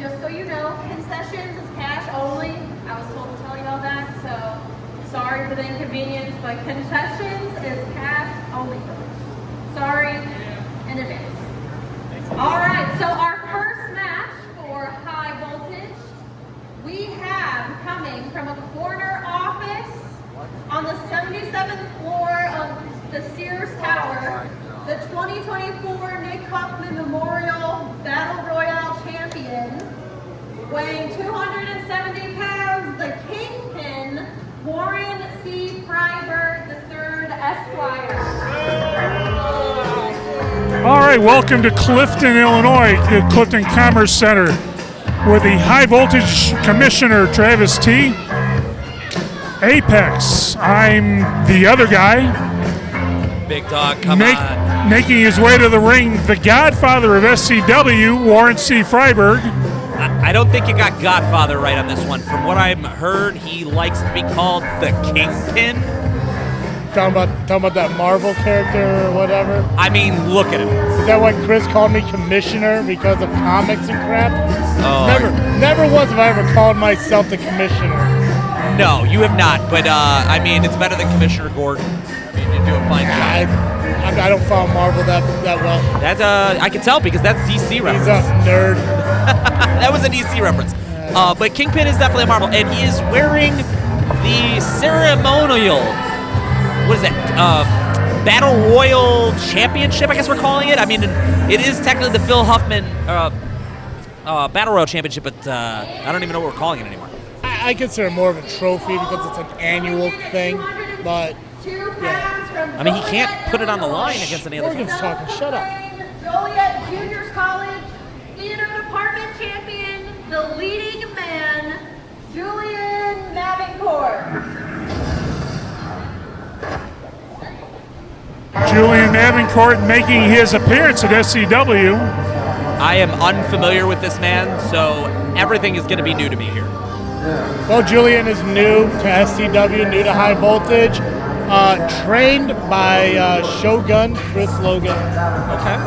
just so you know, concessions is cash only. I was told to tell you all that, so sorry for the inconvenience, but concessions is cash only. Sorry in advance. All right, so our first match for high voltage, we have coming from a corner office on the 77th floor of the Sears Tower, the 2024 Nick Huffman Memorial Battle Royale champion, weighing 270 pounds, the Kingpin, Warren C. Freiberg III, Esquire. All right, welcome to Clifton, Illinois, the Clifton Commerce Center, with the High Voltage Commissioner, Travis T. Apex. I'm the other guy. Big dog, come on. Making his way to the ring, the godfather of SCW, Warren C. Freiberg. I don't think you got Godfather right on this one. From what I've heard, he likes to be called the Kingpin. Talking about that Marvel character or whatever. I mean, look at him. Is that why Chris called me commissioner because of comics and crap? Oh. Never once have I ever called myself the commissioner. No, you have not. But, I mean, it's better than Commissioner Gordon. I mean, you do a fine job. I don't follow Marvel that well. That's, I can tell because that's DC reference. He's a nerd. That was a DC reference. But Kingpin is definitely a Marvel. And he is wearing the ceremonial, what is that? Battle Royal Championship, I guess we're calling it. I mean, it is technically the Phil Huffman Battle Royal Championship, but I don't even know what we're calling it anymore. I consider it more of a trophy because it's an annual thing, but yeah. I mean, he can't put it on the line against any other team. Morgan's talking, shut up. Joliet Junior College Theater Department champion, the leading man, Julian Mavencourt. Julian Mavencourt making his appearance at SCW. I am unfamiliar with this man, so everything is going to be new to me here. Well, Julian is new to SCW, new to high voltage, trained by Shogun Chris Logan. Okay.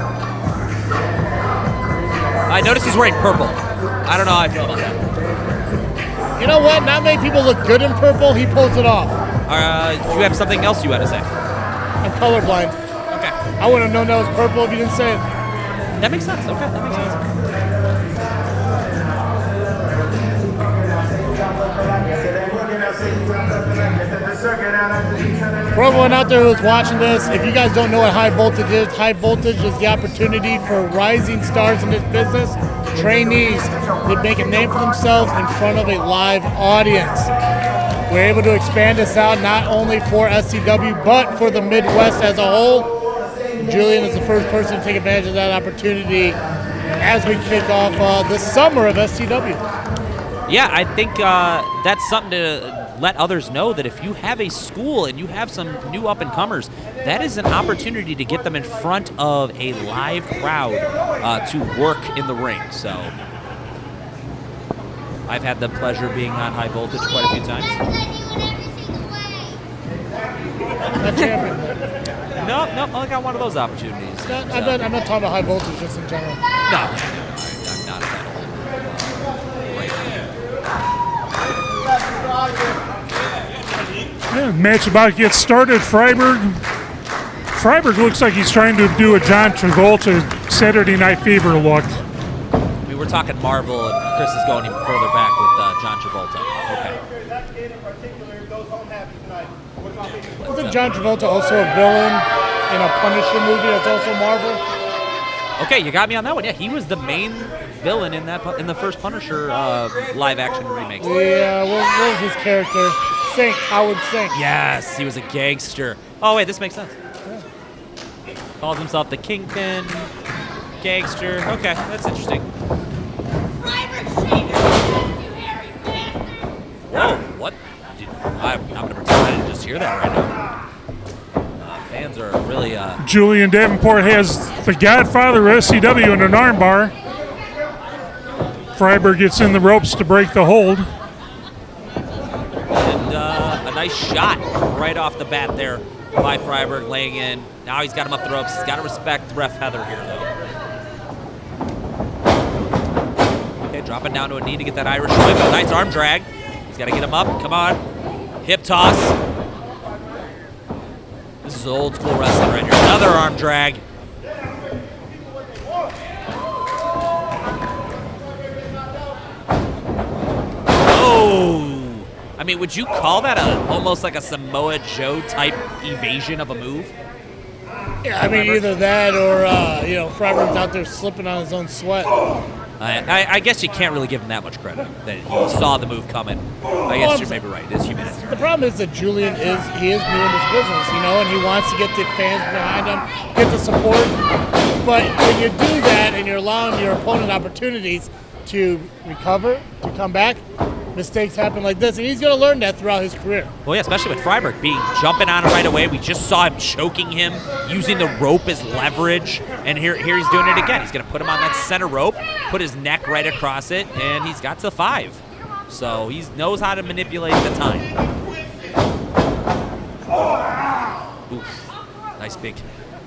I noticed he's wearing purple. I don't know how I feel about that. You know what? Not many people look good in purple. He pulls it off. Do you have something else you had to say? I'm colorblind. Okay. I wouldn't have known that was purple if you didn't say it. That makes sense. Okay, that makes sense. For everyone out there who's watching this, if you guys don't know what high voltage is the opportunity for rising stars in this business, trainees, to make a name for themselves in front of a live audience. We're able to expand this out not only for SCW, but for the Midwest as a whole. Julian is the first person to take advantage of that opportunity as we kick off the summer of SCW. Yeah, I think that's something to let others know that if you have a school and you have some new up-and-comers, that is an opportunity to get them in front of a live crowd to work in the ring. So I've had the pleasure of being on high voltage quite a few times. Nope, I got one of those opportunities. I'm not talking about high voltage, just in general. No, not at all. Yeah, match about to get started. Freiberg looks like he's trying to do a John Travolta Saturday Night Fever look. We were talking Marvel, and Chris is going even further back with John Travolta. Okay. Isn't John Travolta also a villain in a Punisher movie that's also Marvel? Okay, you got me on that one. Yeah, he was the main villain in the first Punisher live-action remake. Yeah, what was his character? Howard Sink. Yes, he was a gangster. Oh, wait, this makes sense. Yeah. Calls himself the Kingpin, gangster. Okay, that's interesting. Whoa, what? I'm going to pretend I didn't just hear that right now. Fans are really... Julian Davenport has the godfather of SCW in an armbar. Freiberg gets in the ropes to break the hold. And a nice shot right off the bat there by Freiberg laying in. Now he's got him up the ropes. He's got to respect ref Heather here, though. Okay, dropping down to a knee to get that Irish whip. A nice arm drag. He's got to get him up. Come on. Hip toss. This is old school wrestling right here. Another arm drag. Oh! I mean, would you call that almost like a Samoa Joe type evasion of a move? Yeah, I mean, either that or, Freiberg's out there slipping on his own sweat. I guess you can't really give him that much credit, that he saw the move coming. I guess you're maybe right. It is humanity. The problem is that Julian is new in this business, and he wants to get the fans behind him, get the support. But when you do that and you're allowing your opponent opportunities to recover, to come back, mistakes happen like this, and he's going to learn that throughout his career. Well, yeah, especially with Freiberg jumping on him right away. We just saw him choking him, using the rope as leverage, and here he's doing it again. He's going to put him on that center rope, put his neck right across it, and he's got to 5. So he knows how to manipulate the time. Oof. Nice big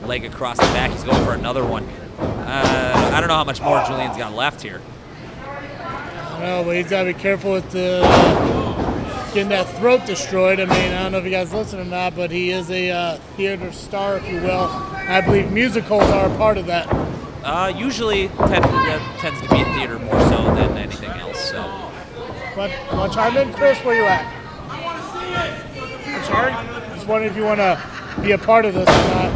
leg across the back. He's going for another one. I don't know how much more Julian's got left here. No, but he's got to be careful with getting that throat destroyed. I mean, I don't know if you guys listen or not, but he is a theater star, if you will. I believe musicals are a part of that. Usually tends to be theater more so than anything else. So. Want to chime in, Chris? Where you at? I'm sorry? Just wondering if you want to be a part of this or not.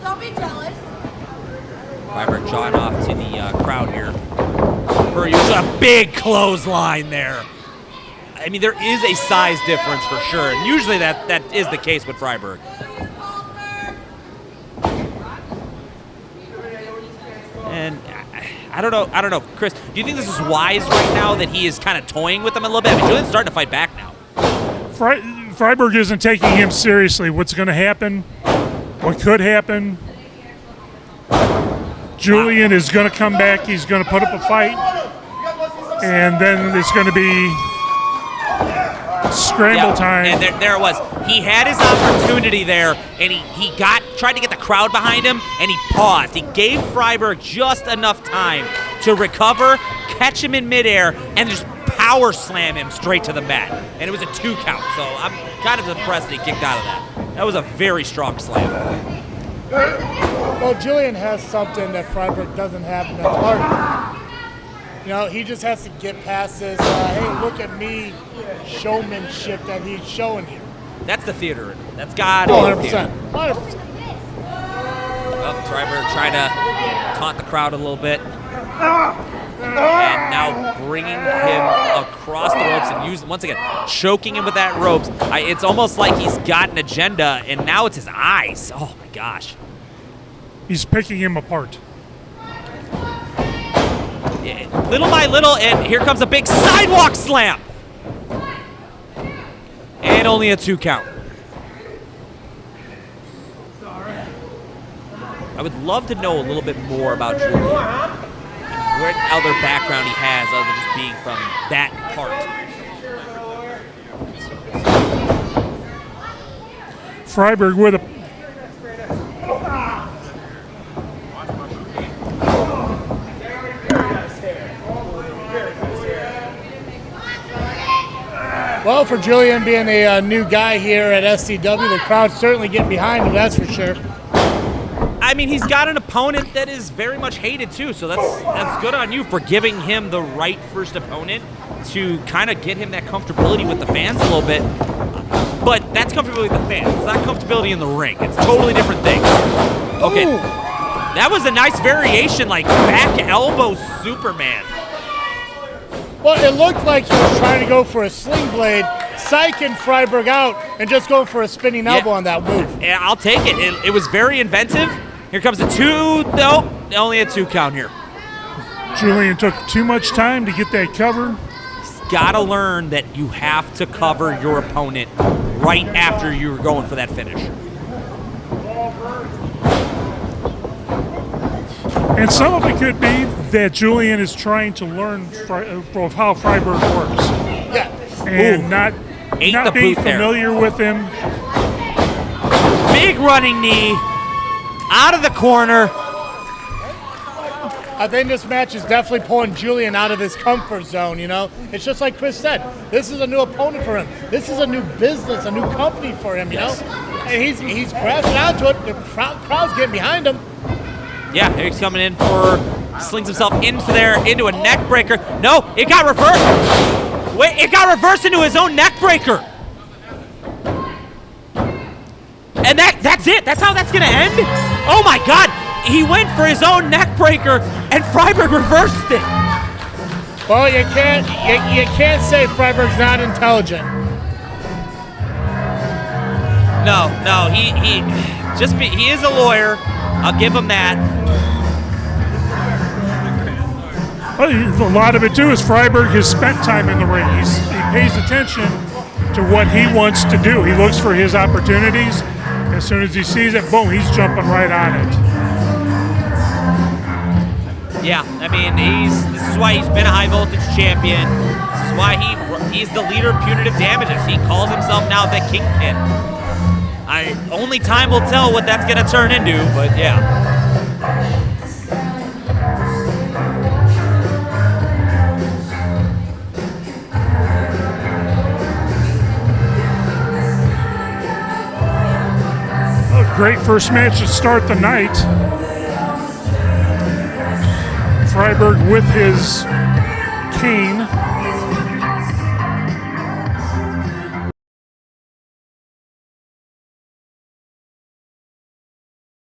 Don't be jealous. Freiberg jawing off to the crowd here. A big clothesline there. I mean, there is a size difference for sure, and usually that is the case with Freiberg. And I don't know, Chris. Do you think this is wise right now that he is kind of toying with him a little bit? I mean, Julian's starting to fight back now. Freiberg isn't taking him seriously. What's going to happen? What could happen? Julian is going to come back. He's going to put up a fight, and then it's going to be scramble time. And there it was. He had his opportunity there, and he tried to get the crowd behind him, and he paused. He gave Freiberg just enough time to recover, catch him in midair, and just power slam him straight to the mat. And it was a 2 count, so I'm kind of impressed that he kicked out of that. That was a very strong slam. Well, Julian has something that Freiberg doesn't have, and that's heart. He just has to get past this, hey, look at me showmanship that he's showing here. That's the theater. That's God. 100%. 100%. Freiberg trying to taunt the crowd a little bit. And now bringing him across the ropes and once again, choking him with that ropes. It's almost like he's got an agenda, and now it's his eyes. Oh, my gosh. He's picking him apart. Yeah, little by little, and here comes a big sidewalk slam. And only a 2 count. I would love to know a little bit more about Julian. What other background he has other than just being from that part. Freiberg with a... Well, for Julian being a new guy here at SCW, the crowd's certainly getting behind him, that's for sure. I mean, he's got an opponent that is very much hated too, so that's good on you for giving him the right first opponent to kind of get him that comfortability with the fans a little bit. But that's comfortability with the fans. It's not comfortability in the ring. It's totally different things. Okay, Ooh. That was a nice variation, like back elbow Superman. Well, it looked like he was trying to go for a sling blade, psyching Freiberg out, and just going for a spinning elbow on that move. Yeah, I'll take it. It was very inventive. Here comes the 2. Nope, only a 2 count here. Julian took too much time to get that cover. He's got to learn that you have to cover your opponent right after you're going for that finish. And some of it could be that Julian is trying to learn of how Freiberg works. Yeah. And Ooh. not Ate the being boot there. familiar with him. big running knee out of the corner. I think this match is definitely pulling Julian out of his comfort zone, you know? It's just like Chris said, this is a new opponent for him. This is a new business, a new company for him, you know? And he's grasping onto it. The crowd's getting behind him. Yeah, he's coming in slings himself into a neck breaker. No, it got reversed. Wait, it got reversed into his own neck breaker. And that's it. That's how that's gonna end? Oh my God. He went for his own neck breaker, and Freiberg reversed it. Well, you can't say Freiberg's not intelligent. No, he is a lawyer. I'll give him that. Well, a lot of it too is Freiberg has spent time in the ring. He pays attention to what he wants to do. He looks for his opportunities. As soon as he sees it, boom, he's jumping right on it. Yeah, I mean, this is why he's been a high voltage champion. This is why he's the leader of punitive damages. He calls himself now the Kingpin. Only time will tell what that's gonna turn into, but yeah. A great first match to start the night. Freiberg with his cane.